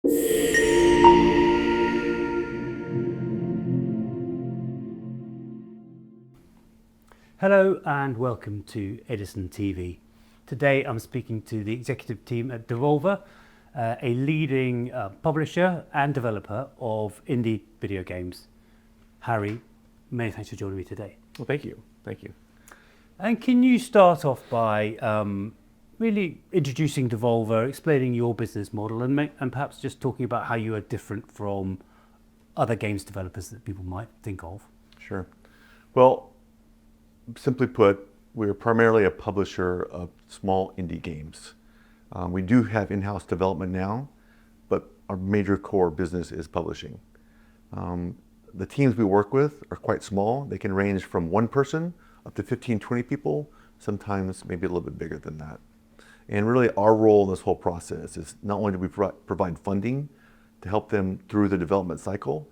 Hello and welcome to Edison TV. Today I'm speaking to the executive team at Devolver, a leading publisher and developer of indie video games. Harry, many thanks for joining me today. Well, thank you. Thank you. And can you start off by really introducing Devolver, explaining your business model, and perhaps just talking about how you are different from other games developers that people might think of? Sure. Well, simply put, we're primarily a publisher of small indie games. We do have in-house development now, but our major core business is publishing. The teams we work with are quite small. They can range from one person up to 15, 20 people, sometimes maybe a little bit bigger than that. And really our role in this whole process is not only do we provide funding to help them through the development cycle,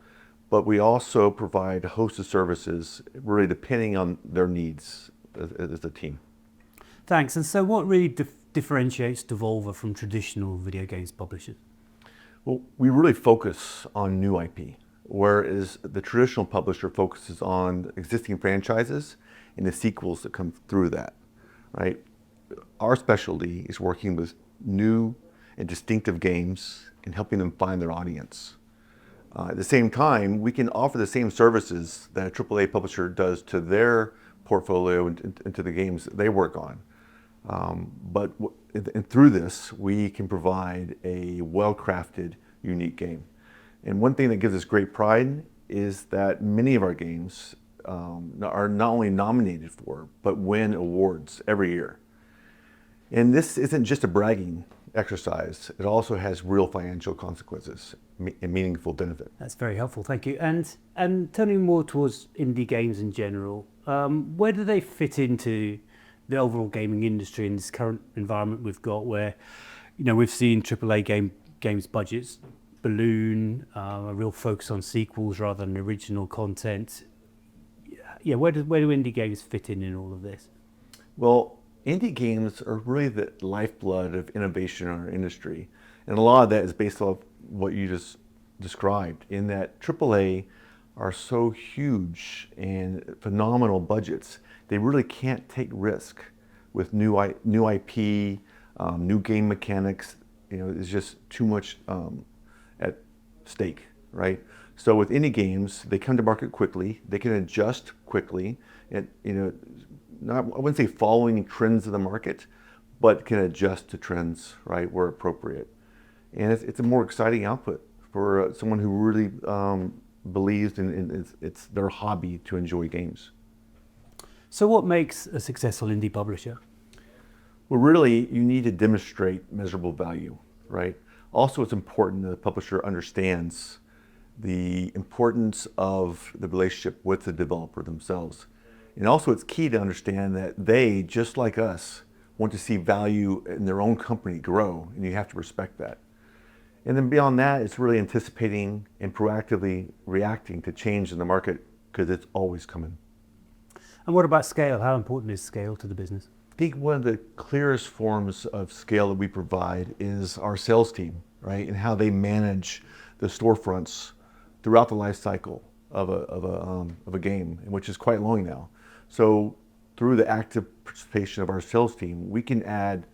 but we also provide a host of services really depending on their needs as a team. Thanks. And so what really differentiates Devolver from traditional video games publishers? Well, we really focus on new IP, whereas the traditional publisher focuses on existing franchises and the sequels that come through that, right? Our specialty is working with new and distinctive games and helping them find their audience. At the same time, we can offer the same services that a AAA publisher does to their portfolio and to the games that they work on. But through this, we can provide a well-crafted, unique game. And one thing that gives us great pride is that many of our games are not only nominated for, but win awards every year. And this isn't just a bragging exercise. It also has real financial consequences and meaningful benefit. That's very helpful, thank you. And turning more towards indie games in general, where do they fit into the overall gaming industry in this current environment we've got, where we've seen AAA games budgets balloon, a real focus on sequels rather than original content? Yeah, where do indie games fit in all of this? Well, indie games are really the lifeblood of innovation in our industry. And a lot of that is based off what you just described, in that AAA are so huge and phenomenal budgets, they really can't take risk with new IP, new game mechanics. It's just too much at stake, right? So with indie games, they come to market quickly, they can adjust quickly, and I wouldn't say following trends of the market, but can adjust to trends, right, where appropriate. And it's a more exciting output for someone who really believes in it's their hobby to enjoy games. So what makes a successful indie publisher? Well, really, you need to demonstrate measurable value, right? Also, it's important that the publisher understands the importance of the relationship with the developer themselves. And also it's key to understand that they, just like us, want to see value in their own company grow, and you have to respect that. And then beyond that, it's really anticipating and proactively reacting to change in the market, because it's always coming. And what about scale? How important is scale to the business? I think one of the clearest forms of scale that we provide is our sales team, right? And how they manage the storefronts throughout the life cycle of a game, which is quite long now. So through the active participation of our sales team, we can add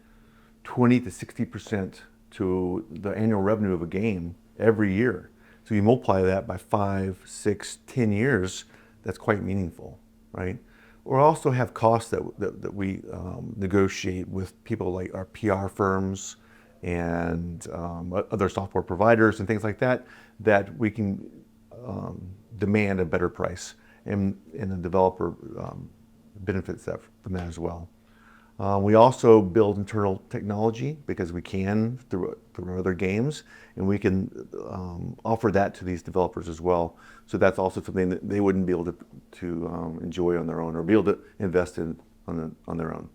20 to 60% to the annual revenue of a game every year. So you multiply that by 5, 6, 10 years, that's quite meaningful, right? We also have costs that we negotiate with people like our PR firms and other software providers and things like that, that we can demand a better price, and the developer benefits from that as well. We also build internal technology because we can through other games, and we can offer that to these developers as well. So that's also something that they wouldn't be able to enjoy on their own, or be able to invest in on their own.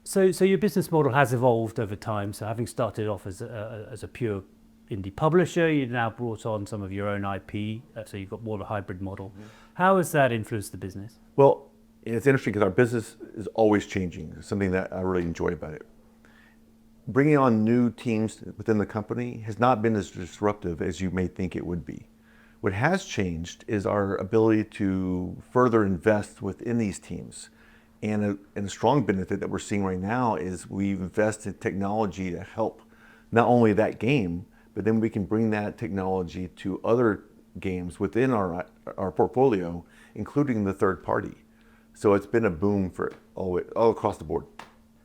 So your business model has evolved over time. So having started off as a pure indie publisher, you've now brought on some of your own IP, so you've got more of a hybrid model. Mm-hmm. How has that influenced the business? Well, it's interesting because our business is always changing. It's something that I really enjoy about it. bringing on new teams within the company has not been as disruptive as you may think it would be. What has changed is our ability to further invest within these teams. And a strong benefit that we're seeing right now is we've invested in technology to help not only that game, but then we can bring that technology to other games within our portfolio, including the third party. So it's been a boom for all across the board.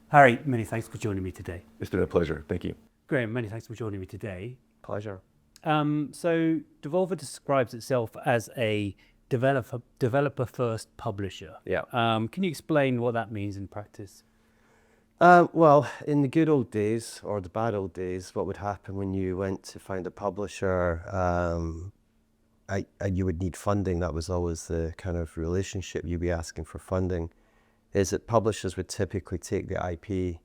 Harry, many thanks for joining me today. It's been a pleasure. Thank you. Graeme, many thanks for joining me today. Pleasure. So Devolver describes itself as a developer-first publisher. Yeah. Can you explain what that means in practice? Well, in the good old days, or the bad old days, what would happen when you went to find a publisher, you would need funding. That was always the kind of relationship. You'd be asking for funding. Is that publishers would typically take the IP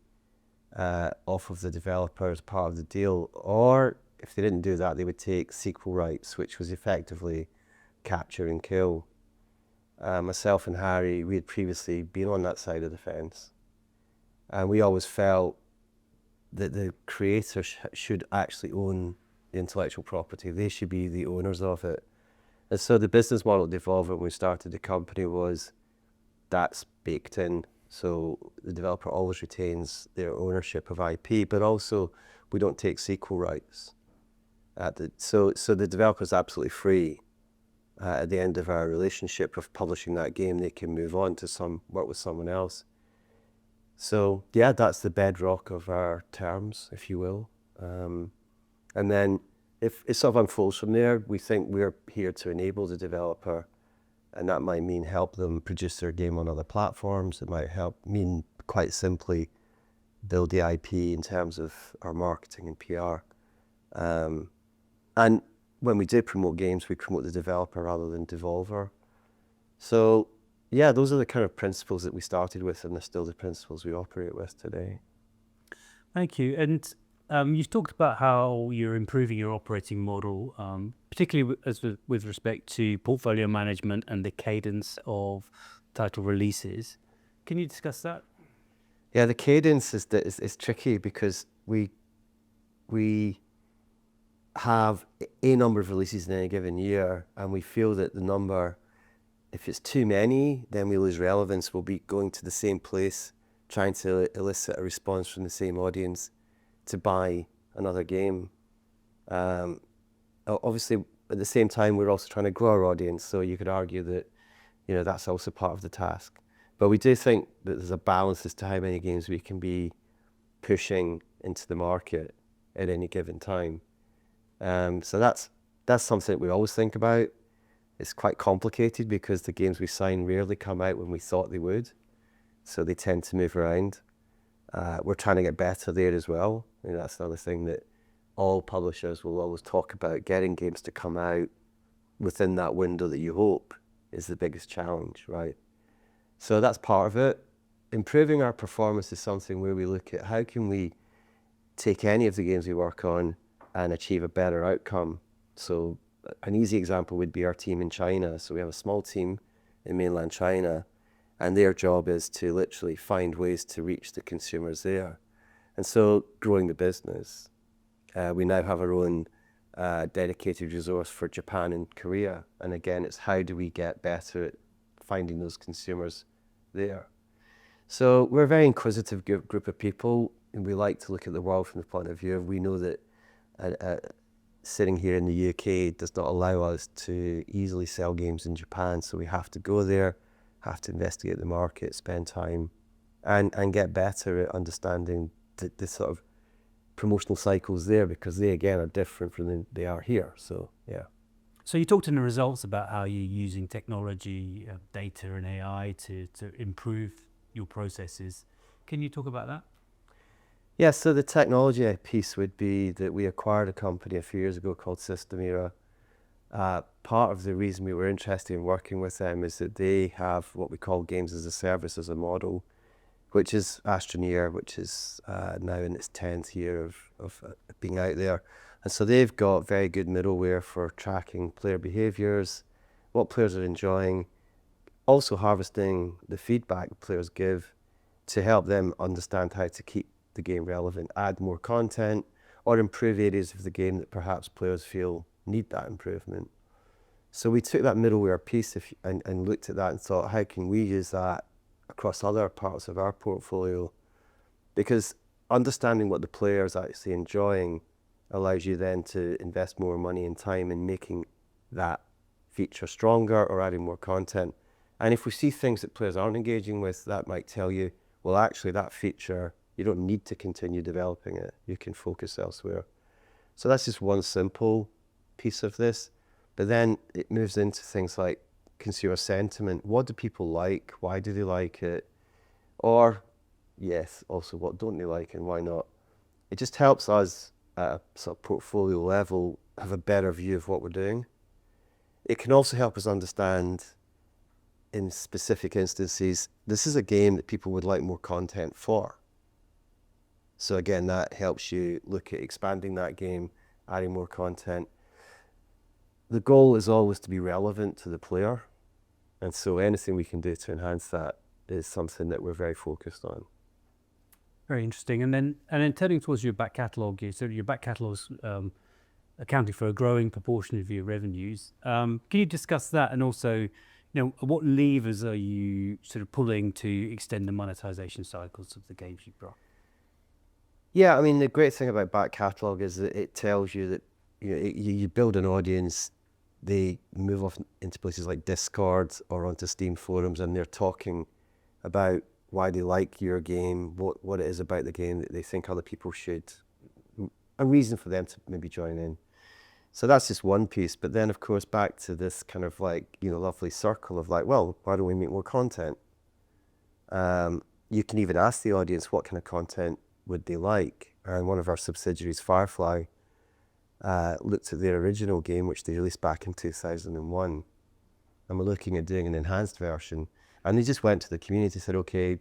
off of the developer as part of the deal, or if they didn't do that, they would take sequel rights, which was effectively capture and kill. Myself and Harry, we had previously been on that side of the fence, and we always felt that the creator should actually own the intellectual property. They should be the owners of it. And so the business model at Devolver when we started the company was that's baked in. So the developer always retains their ownership of IP, but also we don't take sequel rights. So the developer is absolutely free. At the end of our relationship of publishing that game, they can move on to work with someone else. So yeah, that's the bedrock of our terms, if you will. And then if it sort of unfolds from there, we think we're here to enable the developer, and that might mean help them produce their game on other platforms. It might mean quite simply build the IP in terms of our marketing and PR. And when we do promote games, we promote the developer rather than Devolver. So yeah, those are the kind of principles that we started with, and they're still the principles we operate with today. Thank you. And you've talked about how you're improving your operating model, particularly with respect to portfolio management and the cadence of title releases. Can you discuss that? Yeah, the cadence is tricky because we have a number of releases in any given year, and we feel that the number, if it's too many, then we lose relevance. We'll be going to the same place, trying to elicit a response from the same audience to buy another game. Obviously, at the same time, we're also trying to grow our audience, so you could argue that that's also part of the task. But we do think that there's a balance as to how many games we can be pushing into the market at any given time. So that's something that we always think about. It's quite complicated because the games we sign rarely come out when we thought they would, so they tend to move around. We're trying to get better there as well. That's another thing that all publishers will always talk about. Getting games to come out within that window that you hope is the biggest challenge, right? So that's part of it. Improving our performance is something where we look at how can we take any of the games we work on and achieve a better outcome. So an easy example would be our team in China. So we have a small team in mainland China, and their job is to literally find ways to reach the consumers there. And so growing the business, we now have our own dedicated resource for Japan and Korea. And again, it's how do we get better at finding those consumers there. So we're a very inquisitive group of people, and we like to look at the world from the point of view of we know that sitting here in the UK does not allow us to easily sell games in Japan, so we have to go there, have to investigate the market, spend time, and get better at understanding the sort of promotional cycles there, because they again are different from they are here. So yeah. So you talked in the results about how you're using technology, data and AI to improve your processes. Can you talk about that? Yeah, so the technology piece would be that we acquired a company a few years ago called System Era. Part of the reason we were interested in working with them is that they have what we call games as a service as a model, which is Astroneer, which is now in its 10th year of being out there. And so they've got very good middleware for tracking player behaviors, what players are enjoying, also harvesting the feedback players give to help them understand how to keep the game relevant, add more content, or improve areas of the game that perhaps players feel need that improvement. So we took that middleware piece and looked at that and thought, how can we use that across other parts of our portfolio? Because understanding what the player is actually enjoying allows you then to invest more money and time in making that feature stronger or adding more content. And if we see things that players aren't engaging with, that might tell you, well, actually that feature, you don't need to continue developing it. You can focus elsewhere. So that's just one simple piece of this. But then it moves into things like consumer sentiment. What do people like? Why do they like it? Or, yes, also what don't they like and why not? It just helps us at a sort of portfolio level have a better view of what we're doing. It can also help us understand in specific instances, this is a game that people would like more content for. So again, that helps you look at expanding that game, adding more content. The goal is always to be relevant to the player. And so anything we can do to enhance that is something that we're very focused on. Very interesting. And then turning towards your back catalogue, so your back catalogue's accounting for a growing proportion of your revenues. Can you discuss that, and also, what levers are you sort of pulling to extend the monetization cycles of the games you've brought? Yeah, I mean, the great thing about back catalogue is that it tells you that you build an audience, they move off into places like Discord or onto Steam forums, and they're talking about why they like your game, what it is about the game that they think other people should, a reason for them to maybe join in. So that's just one piece. But then, of course, back to this kind of like, lovely circle of like, well, why don't we make more content? You can even ask the audience what kind of content would they like. And one of our subsidiaries, Firefly, looked at their original game, which they released back in 2001. And we're looking at doing an enhanced version. And they just went to the community and said, okay,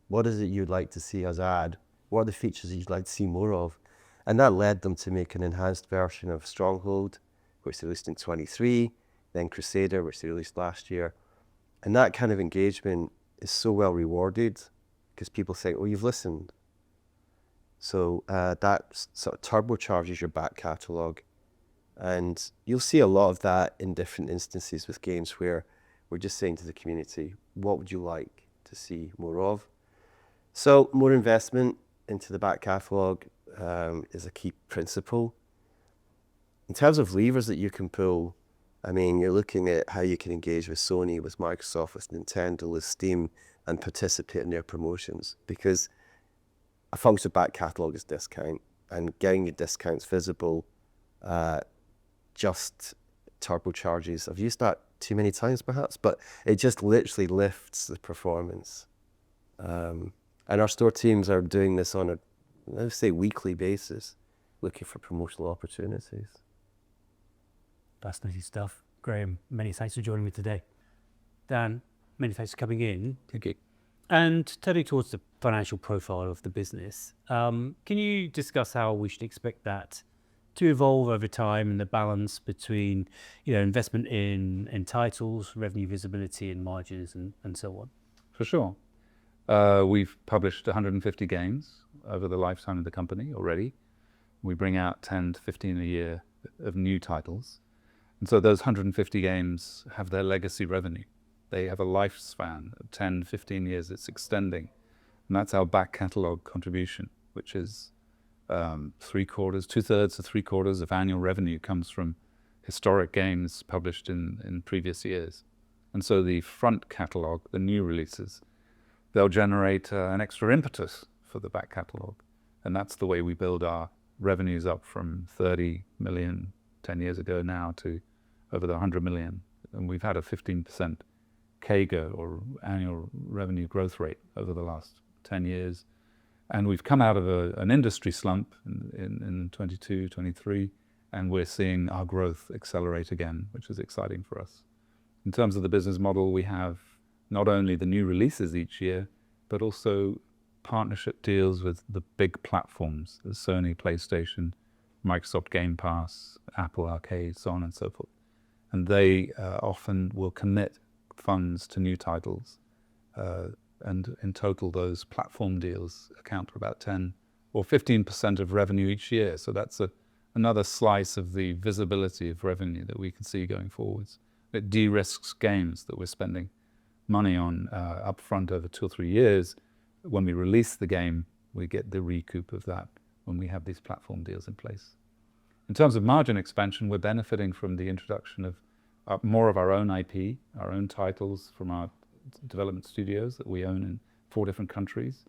what is it you'd like to see us add? What are the features that you'd like to see more of? And that led them to make an enhanced version of Stronghold, which they released in 23, then Crusader, which they released last year. And that kind of engagement is so well rewarded because people think, oh, you've listened. So that sort of turbocharges your back catalogue. And you'll see a lot of that in different instances with games where we're just saying to the community, what would you like to see more of? So more investment into the back catalogue is a key principle. In terms of levers that you can pull, I mean, you're looking at how you can engage with Sony, with Microsoft, with Nintendo, with Steam, and participate in their promotions. Because a function of back catalogue is discount, and getting your discounts visible just turbocharges. I've used that too many times perhaps, but it just literally lifts the performance. And our store teams are doing this on a, let's say, weekly basis, looking for promotional opportunities. Fascinating stuff. Graeme, many thanks for joining me today. Dan, many thanks for coming in. Thank you. And turning towards the financial profile of the business, can you discuss how we should expect that to evolve over time, and the balance between, investment in titles, revenue visibility, and margins, and so on? For sure. We've published 150 games over the lifetime of the company already. We bring out 10 to 15 a year of new titles. And so those 150 games have their legacy revenue. They have a lifespan of 10, 15 years. It's extending. And that's our back catalogue contribution, which is 2/3 to 3/4 of annual revenue comes from historic games published in previous years. And so the front catalogue, the new releases, they'll generate an extra impetus for the back catalogue. And that's the way we build our revenues up from 30 million 10 years ago now to over the 100 million. And we've had a 15% CAGR, or annual revenue growth rate, over the last 10 years. And we've come out of an industry slump in 22, 23, and we're seeing our growth accelerate again, which is exciting for us. In terms of the business model, we have not only the new releases each year, but also partnership deals with the big platforms, the Sony, PlayStation, Microsoft Game Pass, Apple Arcade, so on and so forth. And they often will commit funds to new titles And in total, those platform deals account for about 10 or 15% of revenue each year. So that's another slice of the visibility of revenue that we can see going forwards. It de-risks games that we're spending money on upfront over 2 or 3 years. When we release the game, we get the recoup of that when we have these platform deals in place. In terms of margin expansion, we're benefiting from the introduction of more of our own IP, our own titles from our development studios that we own in 4 different countries.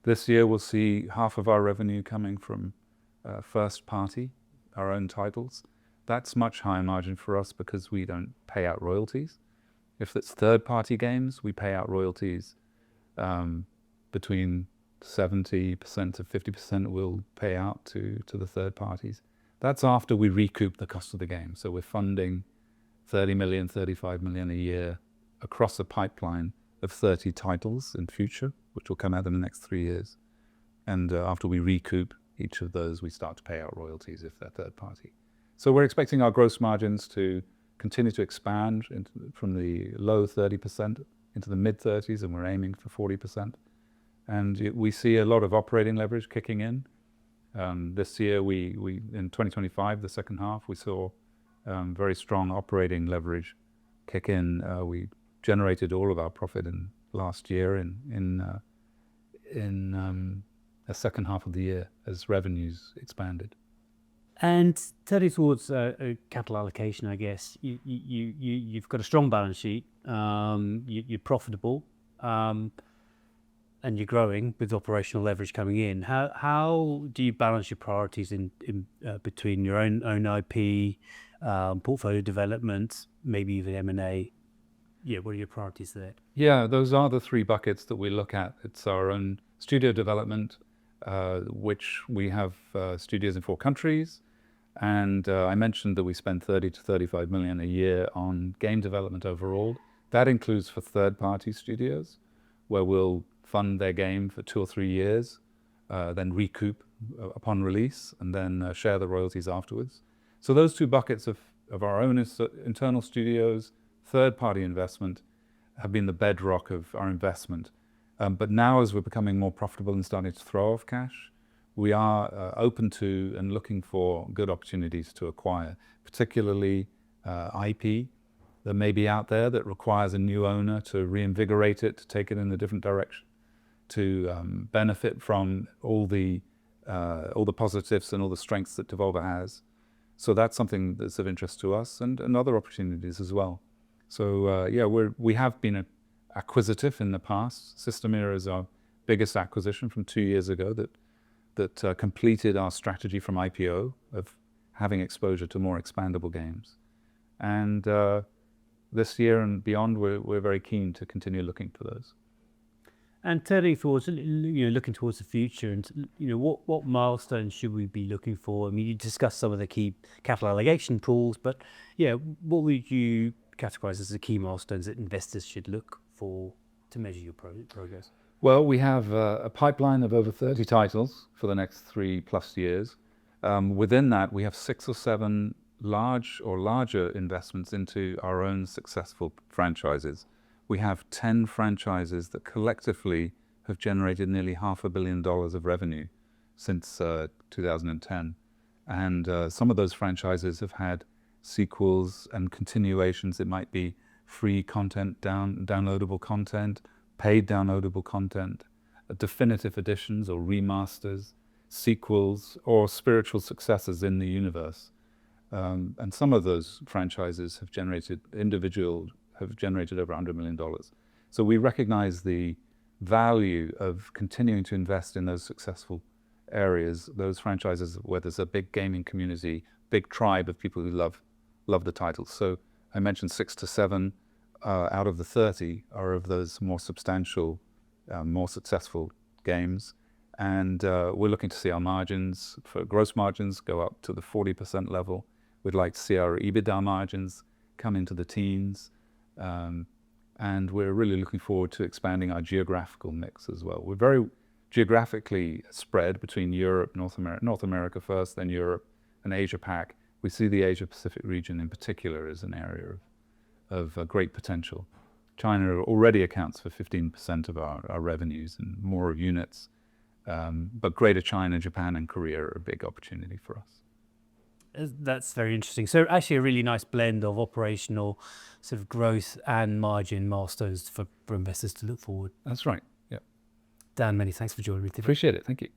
This year we'll see half of our revenue coming from first party, our own titles. That's much higher margin for us because we don't pay out royalties. If it's third party games, we pay out royalties between 70% to 50% we'll pay out to the third parties. That's after we recoup the cost of the game. So we're funding 30 million, 35 million a year across a pipeline of 30 titles in future, which will come out in the next 3 years. And after we recoup each of those, we start to pay out royalties if they're third party. So we're expecting our gross margins to continue to expand from the low 30% into the mid 30s, and we're aiming for 40%. And we see a lot of operating leverage kicking in. This year, we in 2025, the second half, we saw very strong operating leverage kick in. We generated all of our profit in last year in the second half of the year as revenues expanded. And turning towards capital allocation, I guess you've got a strong balance sheet. You're profitable, and you're growing with operational leverage coming in. How do you balance your priorities in between your own IP, portfolio development, maybe even M&A? Yeah, what are your priorities there? Yeah, those are the 3 buckets that we look at. It's our own studio development, which we have studios in 4 countries. And I mentioned that we spend 30 to 35 million a year on game development overall. That includes for third-party studios, where we'll fund their game for 2 or 3 years, then recoup upon release, and then share the royalties afterwards. So those 2 buckets of our own internal studios, third-party investment, have been the bedrock of our investment. But now, as we're becoming more profitable and starting to throw off cash, we are open to and looking for good opportunities to acquire, particularly IP that may be out there that requires a new owner to reinvigorate it, to take it in a different direction, to benefit from all the positives and all the strengths that Devolver has. So that's something that's of interest to us, and other opportunities as well. So we have been acquisitive in the past. Systemera is our biggest acquisition from 2 years ago that completed our strategy from IPO of having exposure to more expandable games. And this year and beyond, we're very keen to continue looking for those. And turning towards, looking towards the future, and what milestones should we be looking for? I mean, you discussed some of the key capital allocation pools, but what would you categorize as the key milestones that investors should look for to measure your progress? Well, we have a pipeline of over 30 titles for the next 3+ years. Within that, we have 6 or 7 large or larger investments into our own successful franchises. We have 10 franchises that collectively have generated nearly $500 million of revenue since 2010. And some of those franchises have had sequels and continuations. It might be free content, downloadable content, paid downloadable content, definitive editions or remasters, sequels, or spiritual successors in the universe. And some of those franchises have generated over $100 million. So we recognize the value of continuing to invest in those successful areas, those franchises where there's a big gaming community, big tribe of people who love the titles. So I mentioned 6 to 7 out of the 30 are of those more substantial, more successful games. And we're looking to see our margins, for gross margins, go up to the 40% level. We'd like to see our EBITDA margins come into the teens. And we're really looking forward to expanding our geographical mix as well. We're very geographically spread between Europe, North America first, then Europe, and Asia Pac. We see the Asia Pacific region in particular as an area of great potential. China already accounts for 15% of our revenues and more units. But Greater China, Japan, and Korea are a big opportunity for us. That's very interesting. So actually a really nice blend of operational sort of growth and margin milestones for investors to look forward. That's right. Yeah. Dan, many thanks for joining me today. Appreciate it. Thank you.